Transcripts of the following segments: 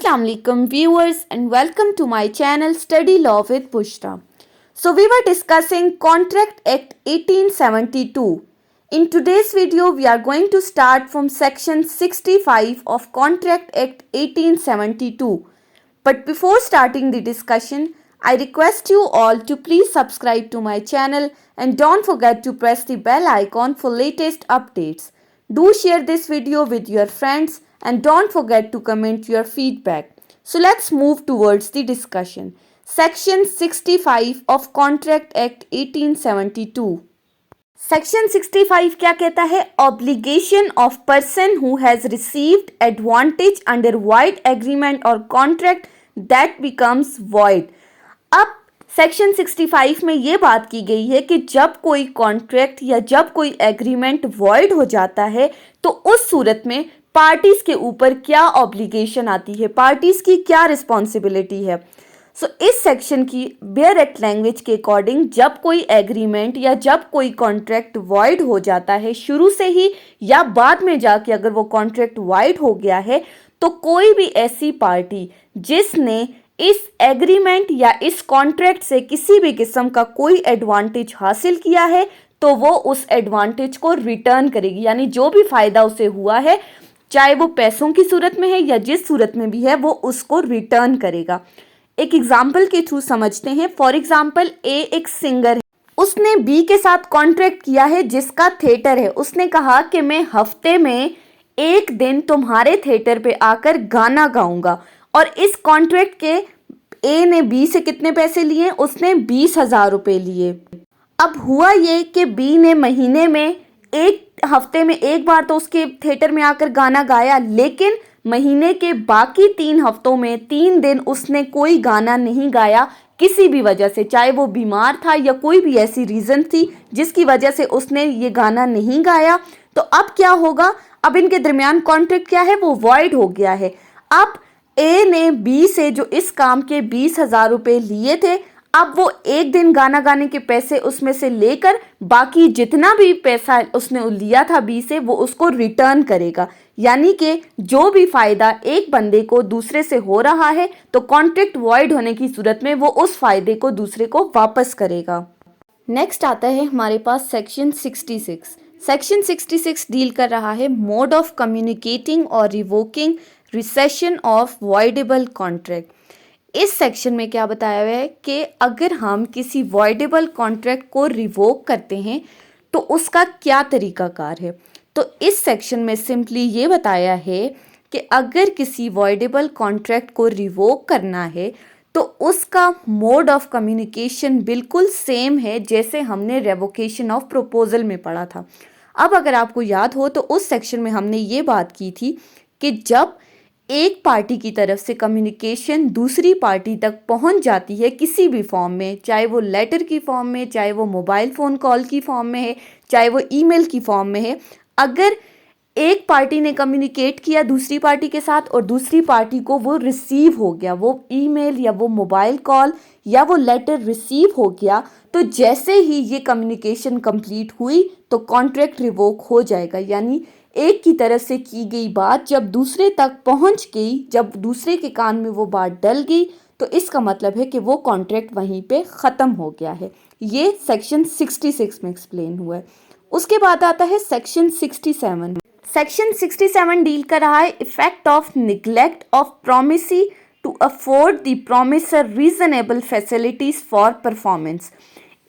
Assalamu alaikum viewers and welcome to my channel Study Law with Bushra. So we were discussing Contract Act 1872. In today's video we are going to start from section 65 of Contract Act 1872. But before starting the discussion, I request you all to please subscribe to my channel and don't forget to press the bell icon for latest updates. Do share this video with your friends and don't forget to comment your feedback. So let's move towards the discussion. Section 65 of Contract Act 1872. Section 65 क्या कहता है? Obligation of person who has received advantage under void agreement or contract that becomes void. अब section 65 में ये बात की गई है कि जब कोई कॉन्ट्रैक्ट या जब कोई एग्रीमेंट वॉइड हो जाता है तो उस सूरत में पार्टीज के ऊपर क्या ऑब्लिगेशन आती है, पार्टीज की क्या रिस्पॉन्सिबिलिटी है. सो इस सेक्शन की बेयर एक्ट लैंग्वेज के अकॉर्डिंग जब कोई एग्रीमेंट या जब कोई कॉन्ट्रैक्ट वॉइड हो जाता है शुरू से ही या बाद में जाके अगर वो कॉन्ट्रैक्ट वॉइड हो गया है तो कोई भी ऐसी पार्टी जिसने इस एग्रीमेंट या इस कॉन्ट्रैक्ट से किसी भी किस्म का कोई एडवांटेज हासिल किया है तो वो उस एडवांटेज को रिटर्न करेगी. यानी जो भी फ़ायदा उसे हुआ है चाहे वो पैसों की सूरत में है या जिस सूरत में भी है वो उसको रिटर्न करेगा. एक एग्जाम्पल के थ्रू समझते हैं. फॉर एग्जाम्पल ए एक सिंगर है, उसने बी के साथ कॉन्ट्रैक्ट किया है जिसका थिएटर है. उसने कहा कि मैं हफ्ते में एक दिन तुम्हारे थिएटर पे आकर गाना गाऊंगा और इस कॉन्ट्रैक्ट के ए ने बी से कितने पैसे लिए? उसने 20,000 रुपये लिए. अब हुआ ये कि बी ने महीने में एक हफ्ते में एक बार तो उसके थिएटर में आकर गाना गाया, लेकिन महीने के बाकी 3 हफ्तों में 3 दिन उसने कोई गाना नहीं गाया किसी भी वजह से, चाहे वो बीमार था या कोई भी ऐसी रीज़न थी जिसकी वजह से उसने ये गाना नहीं गाया. तो अब क्या होगा? अब इनके दरमियान कॉन्ट्रैक्ट क्या है? वो वॉइड हो गया है. अब ए ने बी से जो इस काम के 20,000 रुपये लिए थे, अब वो एक दिन गाना गाने के पैसे उसमें से लेकर बाकी जितना भी पैसा उसने लिया था बी से वो उसको रिटर्न करेगा. यानी कि जो भी फ़ायदा एक बंदे को दूसरे से हो रहा है तो कॉन्ट्रैक्ट वॉइड होने की सूरत में वो उस फ़ायदे को दूसरे को वापस करेगा. नेक्स्ट आता है हमारे पास सेक्शन 66. सेक्शन 66 डील कर रहा है मोड ऑफ कम्युनिकेटिंग और revoking recession of voidable contract. इस सेक्शन में क्या बताया हुआ है कि अगर हम किसी वॉइडेबल कॉन्ट्रैक्ट को रिवोक करते हैं तो उसका क्या तरीकाकार है. तो इस सेक्शन में सिंपली ये बताया है कि अगर किसी वॉइडेबल कॉन्ट्रैक्ट को रिवोक करना है तो उसका मोड ऑफ कम्युनिकेशन बिल्कुल सेम है जैसे हमने रेवोकेशन ऑफ प्रपोजल में पढ़ा था. अब अगर आपको याद हो तो उस सेक्शन में हमने ये बात की थी कि जब एक पार्टी की तरफ से कम्युनिकेशन दूसरी पार्टी तक पहुंच जाती है किसी भी फॉर्म में, चाहे वो लेटर की फॉर्म में, चाहे वो मोबाइल फ़ोन कॉल की फॉर्म में है, चाहे वो ईमेल की फॉर्म में है, अगर एक पार्टी ने कम्युनिकेट किया दूसरी पार्टी के साथ और दूसरी पार्टी को वो रिसीव हो गया, वो ईमेल या वो मोबाइल कॉल या वो लेटर रिसीव हो गया, तो जैसे ही ये कम्युनिकेशन कंप्लीट हुई तो कॉन्ट्रैक्ट रिवोक हो जाएगा. यानी एक की तरफ से की गई बात जब दूसरे तक पहुंच गई, जब दूसरे के कान में वो बात डल गई तो इसका मतलब है कि वो कॉन्ट्रैक्ट वहीं पे ख़त्म हो गया है. ये सेक्शन 66 में एक्सप्लेन हुआ है. उसके बाद आता है सेक्शन 67. सेक्शन 67 डील कर रहा है effect of neglect of promisee to afford the promisor reasonable facilities for performance.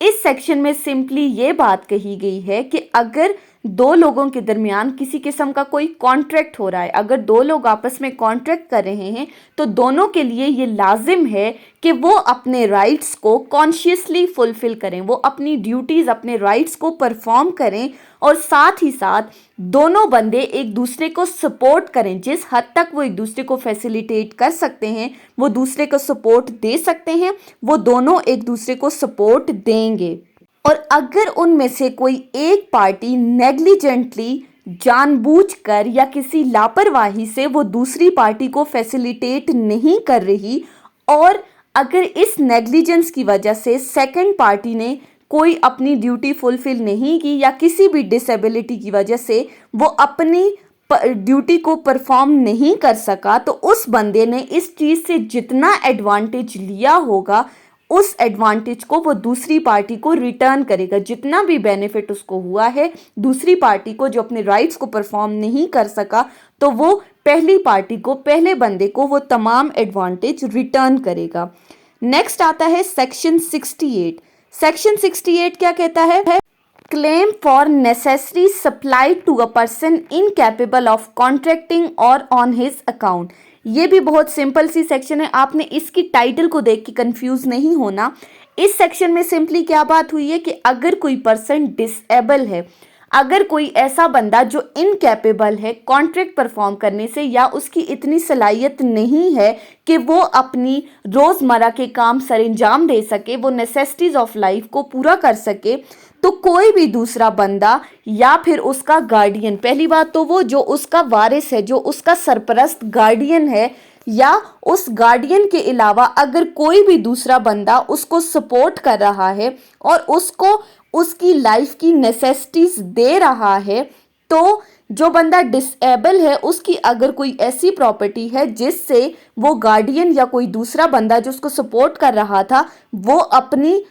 इस सेक्शन में सिंपली ये बात कही गई है कि अगर दो लोगों के दरमियान किसी किस्म का कोई कॉन्ट्रैक्ट हो रहा है, अगर दो लोग आपस में कॉन्ट्रैक्ट कर रहे हैं तो दोनों के लिए ये लाजिम है कि वो अपने राइट्स को कॉन्शियसली फुलफ़िल करें, वो अपनी ड्यूटीज़ अपने राइट्स को परफॉर्म करें और साथ ही साथ दोनों बंदे एक दूसरे को सपोर्ट करें. जिस हद तक वो एक दूसरे को फैसिलिटेट कर सकते हैं वो दूसरे को सपोर्ट दे सकते हैं, वो दोनों एक दूसरे को सपोर्ट देंगे. और अगर उनमें से कोई एक पार्टी नेग्लिजेंटली जानबूझकर या किसी लापरवाही से वो दूसरी पार्टी को फैसिलिटेट नहीं कर रही और अगर इस नेग्लिजेंस की वजह से सेकंड पार्टी ने कोई अपनी ड्यूटी फुलफिल नहीं की या किसी भी डिसेबिलिटी की वजह से वो अपनी ड्यूटी को परफॉर्म नहीं कर सका तो उस बंदे ने इस चीज़ से जितना एडवांटेज लिया होगा उस एडवांटेज को वो दूसरी पार्टी को रिटर्न करेगा। जितना भी बेनिफिट उसको हुआ है दूसरी पार्टी को जो अपने राइट्स को परफॉर्म नहीं कर सका तो वो पहली पार्टी को, पहले बंदे को वो तमाम एडवांटेज रिटर्न करेगा। नेक्स्ट आता है सेक्शन 68। सेक्शन 68 क्या कहता है? Claim for necessary supply to a person incapable of contracting or on his account. ये भी बहुत सिंपल सी सेक्शन है, आपने इसकी टाइटल को देख के कंफ्यूज नहीं होना। इस सेक्शन में सिंपली क्या बात हुई है कि अगर कोई पर्सन डिसेबल है, अगर कोई ऐसा बंदा जो इनकैपेबल है कॉन्ट्रैक्ट परफॉर्म करने से या उसकी इतनी सलाहियत नहीं है कि वो अपनी रोज़मर्रा के काम सरंजाम दे सके, वो नेसेसिटीज़ ऑफ लाइफ को पूरा कर सके, तो कोई भी दूसरा बंदा या फिर उसका गार्डियन, पहली बात तो वो जो उसका वारिस है, जो उसका सरपरस्त गार्डियन है, या उस गार्डियन के अलावा अगर कोई भी दूसरा बंदा उसको सपोर्ट कर रहा है और उसको उसकी लाइफ की नेसेसिटीज दे रहा है, तो जो बंदा डिसेबल है उसकी अगर कोई ऐसी प्रॉपर्टी है जिससे वो गार्डियन या कोई दूसरा बंदा जो उसको सपोर्ट कर रहा था वो अपनी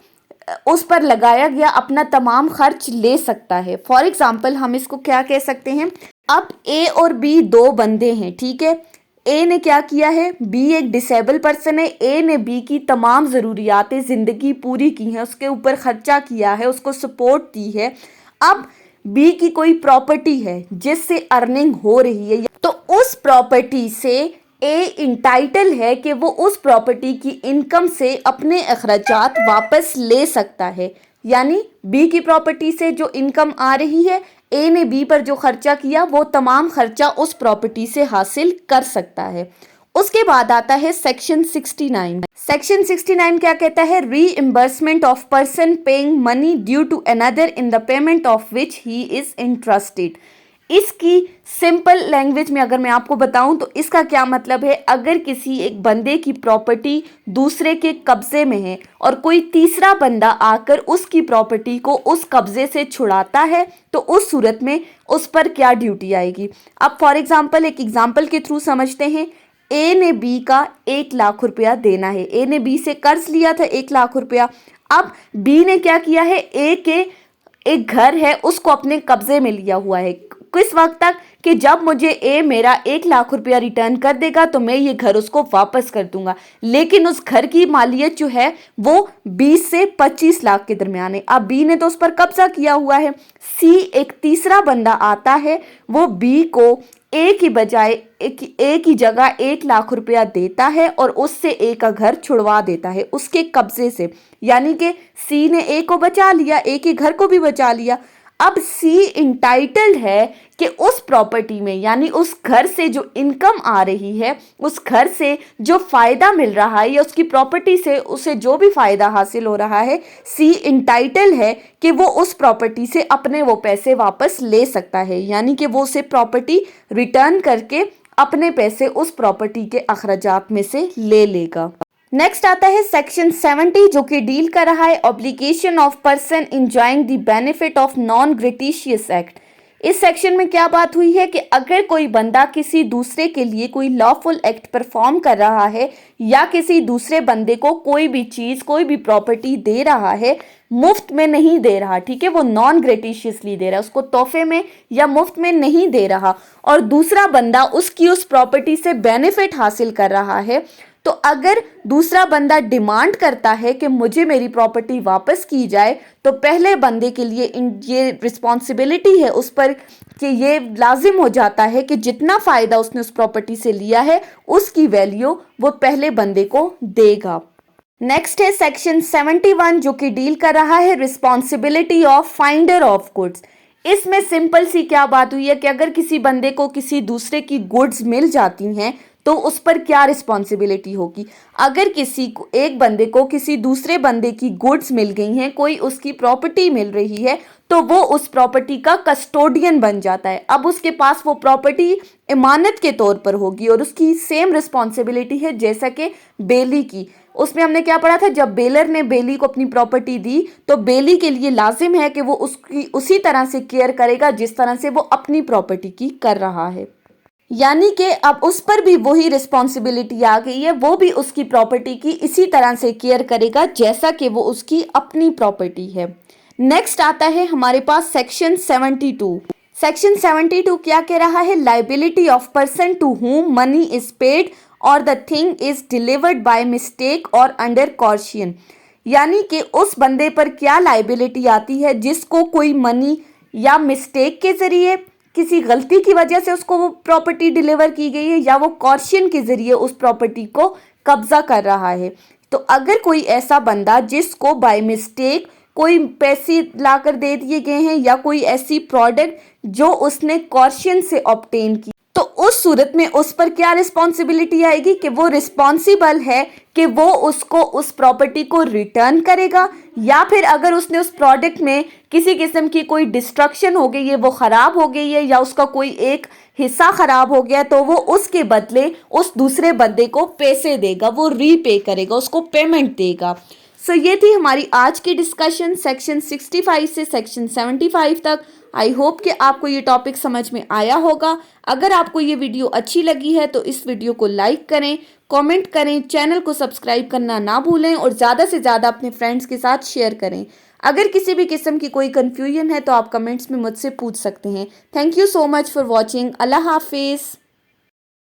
उस पर लगाया गया अपना तमाम खर्च ले सकता है। फॉर एग्जाम्पल हम इसको क्या कह सकते हैं, अब ए और बी दो बंदे हैं, ठीक है। ए ने क्या किया है, बी एक डिसेबल पर्सन है, ए ने बी की तमाम ज़रूरियातें ज़िंदगी पूरी की हैं, उसके ऊपर ख़र्चा किया है, उसको सपोर्ट दी है। अब बी की कोई प्रॉपर्टी है जिससे अर्निंग हो रही है, तो उस प्रॉपर्टी से ए इंटाइटल है कि वो उस प्रॉपर्टी की इनकम से अपने अखराजात वापस ले सकता है। यानी बी की प्रॉपर्टी से जो इनकम आ रही है, ए ने बी पर जो खर्चा किया वो तमाम खर्चा उस प्रॉपर्टी से हासिल कर सकता है। उसके बाद आता है सेक्शन 69। सेक्शन 69 क्या कहता है? Reimbursement of person paying money due to another in the payment of which he is interested. इसकी सिंपल लैंग्वेज में अगर मैं आपको बताऊं तो इसका क्या मतलब है, अगर किसी एक बंदे की प्रॉपर्टी दूसरे के कब्जे में है और कोई तीसरा बंदा आकर उसकी प्रॉपर्टी को उस कब्जे से छुड़ाता है तो उस सूरत में उस पर क्या ड्यूटी आएगी। अब फॉर एग्जांपल एक एग्जांपल के थ्रू समझते हैं। ए ने बी का 1 लाख रुपया देना है, ए ने बी से कर्ज लिया था 1 लाख रुपया। अब बी ने क्या किया है, ए के एक घर है उसको अपने कब्जे में लिया हुआ है किस वक्त तक कि जब मुझे ए मेरा 1 लाख रुपया रिटर्न कर देगा तो मैं ये घर उसको वापस कर दूंगा। लेकिन उस घर की मालियत जो है वो 20 से 25 लाख के दरमियान है। अब बी ने तो उस पर कब्जा किया हुआ है। सी एक तीसरा बंदा आता है, वो बी को ए की बजाय ए की जगह 1 लाख रुपया देता है और उससे ए का घर छुड़वा देता है उसके कब्जे से। यानी कि सी ने ए को बचा लिया, ए के घर को भी बचा लिया। अब सी इंटाइटल्ड है कि उस प्रॉपर्टी में, यानी उस घर से जो इनकम आ रही है, उस घर से जो फ़ायदा मिल रहा है या उसकी प्रॉपर्टी से उसे जो भी फ़ायदा हासिल हो रहा है, सी इंटाइटल है कि वो उस प्रॉपर्टी से अपने वो पैसे वापस ले सकता है। यानी कि वो उसे प्रॉपर्टी रिटर्न करके अपने पैसे उस प्रॉपर्टी के अखराजात में से ले लेगा। नेक्स्ट आता है सेक्शन 70 जो कि डील कर रहा है obligation of person enjoying the benefit of non gratuitous act. इस सेक्शन में क्या बात हुई है कि अगर कोई बंदा किसी दूसरे के लिए कोई लॉफुल एक्ट परफॉर्म कर रहा है या किसी दूसरे बंदे को कोई भी चीज़, कोई भी प्रॉपर्टी दे रहा है, मुफ्त में नहीं दे रहा, ठीक है, वो नॉन ग्रेटिशियसली दे रहा है, उसको तोहफे में या मुफ्त में नहीं दे रहा, और दूसरा बंदा उसकी उस प्रॉपर्टी से बेनिफिट हासिल कर रहा है, तो अगर दूसरा बंदा डिमांड करता है कि मुझे मेरी प्रॉपर्टी वापस की जाए, तो पहले बंदे के लिए ये रिस्पॉन्सिबिलिटी है उस पर कि ये लाजिम हो जाता है कि जितना फ़ायदा उसने उस प्रॉपर्टी से लिया है उसकी वैल्यू वो पहले बंदे को देगा। नेक्स्ट है सेक्शन 71 जो कि डील कर रहा है responsibility of finder of goods. इसमें सिंपल सी क्या बात हुई है कि अगर किसी बंदे को किसी दूसरे की गुड्स मिल जाती हैं तो उस पर क्या रिस्पॉन्सिबिलिटी होगी। अगर किसी को, एक बंदे को किसी दूसरे बंदे की गुड्स मिल गई हैं, कोई उसकी प्रॉपर्टी मिल रही है, तो वो उस प्रॉपर्टी का कस्टोडियन बन जाता है। अब उसके पास वो प्रॉपर्टी इमानत के तौर पर होगी और उसकी सेम रिस्पॉन्सिबिलिटी है जैसा कि बेली की। उसमें हमने क्या पढ़ा था, जब बेलर ने बेली को अपनी प्रॉपर्टी दी तो बेली के लिए लाजिम है कि वो उसकी उसी तरह से केयर करेगा जिस तरह से वो अपनी प्रॉपर्टी की कर रहा है। यानी कि अब उस पर भी वही रिस्पॉन्सिबिलिटी आ गई है, वो भी उसकी प्रॉपर्टी की इसी तरह से केयर करेगा जैसा कि वो उसकी अपनी प्रॉपर्टी है। नेक्स्ट आता है हमारे पास सेक्शन 72। सेक्शन 72 क्या कह रहा है, liability of person to whom money is paid और the thing is delivered by mistake और अंडर कॉर्शियन। यानी कि उस बंदे पर क्या लाइबिलिटी आती है जिसको कोई मनी या मिस्टेक के जरिए, किसी गलती की वजह से उसको वो प्रॉपर्टी डिलीवर की गई है, या वो कॉर्शियन के जरिए उस प्रॉपर्टी को कब्जा कर रहा है। तो अगर कोई ऐसा बंदा जिसको बाय मिस्टेक कोई पैसे लाकर दे दिए गए हैं या कोई ऐसी प्रोडक्ट जो उसने कॉर्शियन से ऑब्टेन की, तो उस सूरत में उस पर क्या रिस्पॉन्सिबिलिटी आएगी कि वो रिस्पॉन्सिबल है कि वो उसको उस प्रॉपर्टी को रिटर्न करेगा, या फिर अगर उसने उस प्रोडक्ट में किसी किस्म की कोई डिस्ट्रक्शन हो गई है, वो ख़राब हो गई है या उसका कोई एक हिस्सा ख़राब हो गया, तो वो उसके बदले उस दूसरे बंदे को पैसे देगा, वो रीपे करेगा, उसको पेमेंट देगा। सो ये थी हमारी आज की डिस्कशन सेक्शन 65 से सेक्शन 75 तक। आई होप कि आपको ये टॉपिक समझ में आया होगा। अगर आपको ये वीडियो अच्छी लगी है तो इस वीडियो को लाइक करें, कमेंट करें, चैनल को सब्सक्राइब करना ना भूलें और ज़्यादा से ज़्यादा अपने फ्रेंड्स के साथ शेयर करें। अगर किसी भी किस्म की कोई कन्फ्यूजन है तो आप कमेंट्स में मुझसे पूछ सकते हैं। Thank you so much for watching. अल्लाह हाफिज़।